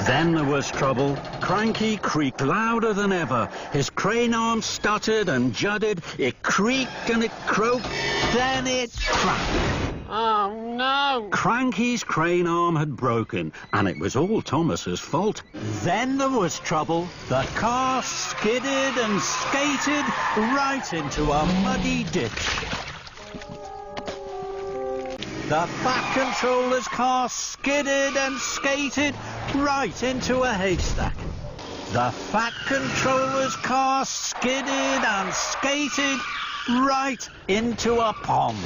Then there was trouble. Cranky creaked louder than ever. His crane arm stuttered and judded. It creaked and it croaked. Then it cracked. Oh, no! Cranky's crane arm had broken, and it was all Thomas's fault. Then there was trouble. The car skidded and skated right into a muddy ditch. The Fat Controller's car skidded and skated right into a haystack. The Fat Controller's car skidded and skated right into a pond.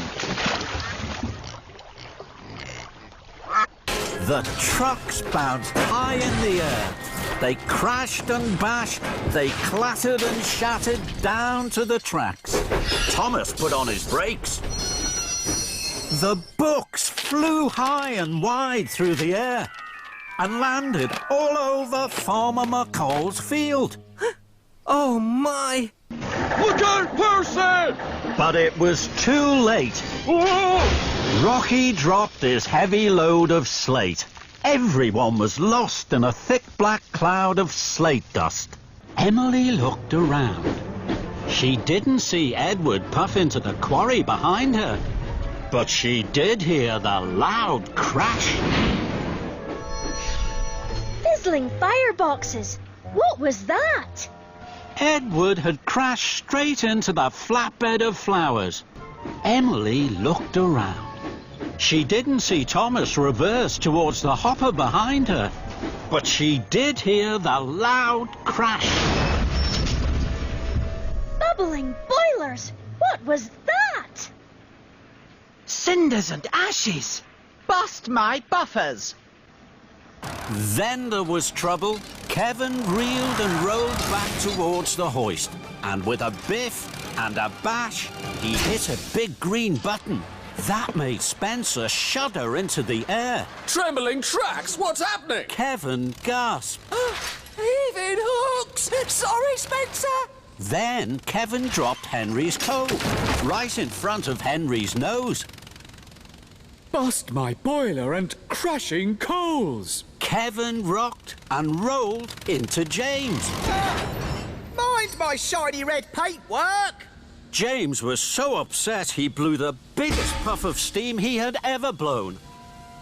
The trucks bounced high in the air. They crashed and bashed. They clattered and shattered down to the tracks. Thomas put on his brakes. The books flew high and wide through the air and landed all over Farmer McCall's field. Oh, my! Look out, Percy! But it was too late. Whoa! Rocky dropped his heavy load of slate. Everyone was lost in a thick black cloud of slate dust. Emily looked around. She didn't see Edward puff into the quarry behind her, but she did hear the loud crash. Fizzling fireboxes! What was that? Edward had crashed straight into the flatbed of flowers. Emily looked around. She didn't see Thomas reverse towards the hopper behind her, but she did hear the loud crash. Bubbling boilers! What was that? Cinders and ashes! Bust my buffers! Then there was trouble. Kevin reeled and rolled back towards the hoist, and with a biff and a bash, he hit a big green button. That made Spencer shudder into the air. Trembling tracks! What's happening? Kevin gasped. Heaving hooks! Sorry, Spencer! Then Kevin dropped Henry's toe, right in front of Henry's nose. Bust my boiler and crashing coals! Kevin rocked and rolled into James. Mind my shiny red paintwork! James was so upset he blew the biggest puff of steam he had ever blown.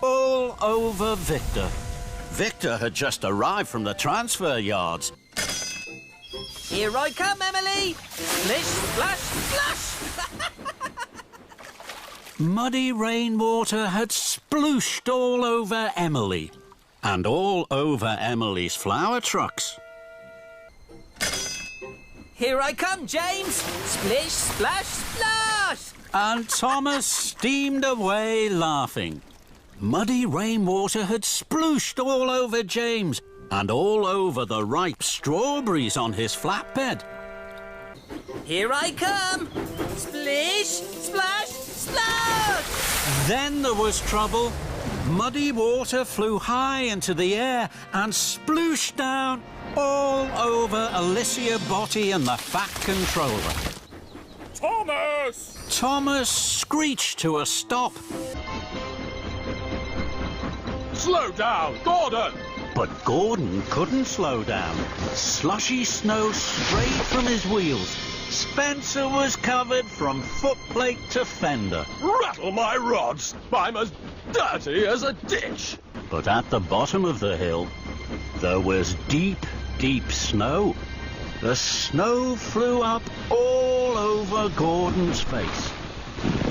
All over Victor. Victor had just arrived from the transfer yards. Here I come, Emily! Splish, splash, splash! Muddy rainwater had splooshed all over Emily, and all over Emily's flower trucks. Here I come, James! Splish, splash, splash! And Thomas steamed away laughing. Muddy rainwater had splooshed all over James and all over the ripe strawberries on his flatbed. Here I come! Splish, splash, splash! Then there was trouble. Muddy water flew high into the air and splooshed down all over Alicia Botti and the Fat Controller. Thomas! Thomas screeched to a stop. Slow down, Gordon! But Gordon couldn't slow down. Slushy snow sprayed from his wheels. Spencer was covered from footplate to fender. Rattle my rods! I'm as dirty as a ditch! But at the bottom of the hill, there was deep, deep snow. The snow flew up all over Gordon's face.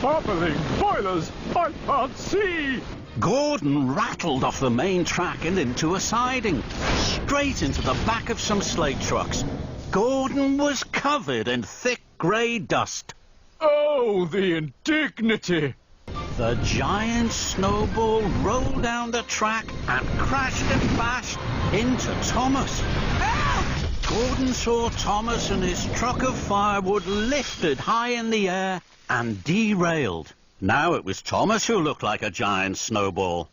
Bubbling boilers! I can't see! Gordon rattled off the main track and into a siding, straight into the back of some slate trucks. Gordon was covered in thick grey dust. Oh, the indignity! The giant snowball rolled down the track and crashed and bashed into Thomas. Gordon saw Thomas and his truck of firewood lifted high in the air and derailed. Now it was Thomas who looked like a giant snowball.